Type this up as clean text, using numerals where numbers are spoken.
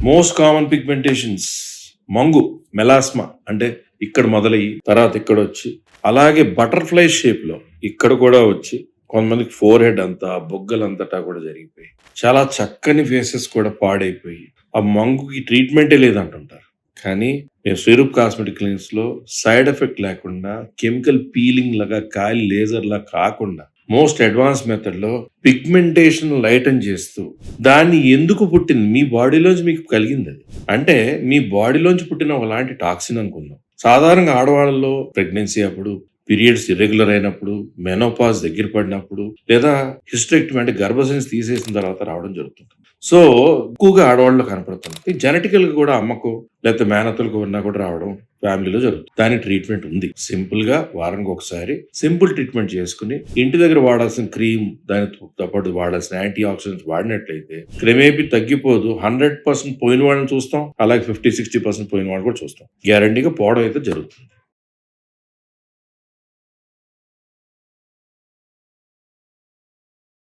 Most common pigmentations మంగు, melasma అంటే ఇక్కడ మొదలయ్యి తర్వాత ఇక్కడ వచ్చి అలాగే బటర్ఫ్లై షేప్ లో ఇక్కడ కూడా వచ్చి కొంతమందికి ఫోర్ హెడ్ అంతా బొగ్గలంతటా కూడా జరిగిపోయి చాలా చక్కని ఫేసెస్ కూడా పాడైపోయి ఆ మంగుకి ట్రీట్మెంటే లేదంటుంటారు. కానీ మేము స్వరూప్ కాస్మెటిక్ క్లినిక్స్ లో సైడ్ ఎఫెక్ట్ లేకుండా కెమికల్ పీలింగ్ లాగా కాలి లేజర్ లా కాకుండా మోస్ట్ అడ్వాన్స్ మెథడ్ లో పిగ్మెంటేషన్ లైటన్ చేస్తూ దాన్ని ఎందుకు పుట్టింది మీ బాడీలోంచి మీకు కలిగింది అది అంటే మీ బాడీలోంచి పుట్టిన ఒకలాంటి టాక్సిన్ అనుకుందాం. సాధారణంగా ఆడవాళ్ళలో ప్రెగ్నెన్సీ అప్పుడు, పీరియడ్స్ ఇర్రెగ్యులర్ అయినప్పుడు, మెనోపాజ్ దగ్గర పడినప్పుడు లేదా హిస్టెక్టమీ అంటే గర్భసంచి తీసేసిన తర్వాత రావడం జరుగుతుంది. సో ఎక్కువగా ఆడవాళ్ళలో కనపడుతుంది. జెనెటికల్ గా కూడా అమ్మకు లేకపోతే మేనత్తలకు ఉన్నా కూడా రావడం ఫ్యామిలీలో జరుగుతుంది. దాని ట్రీట్మెంట్ ఉంది. సింపుల్ గా వారానికి ఒకసారి సింపుల్ ట్రీట్మెంట్ చేసుకుని ఇంటి దగ్గర వాడాల్సిన క్రీమ్ దానితో పాటు వాడాల్సిన యాంటీ ఆక్సిడెంట్స్ వాడినట్లయితే క్రమేపీ తగ్గిపోదు. 100% పోయిన వాళ్ళని చూస్తాం, అలాగే 50-60% పోయిన వాళ్ళు కూడా చూస్తాం. గ్యారంటీగా పోవడం అయితే జరుగుతుంది.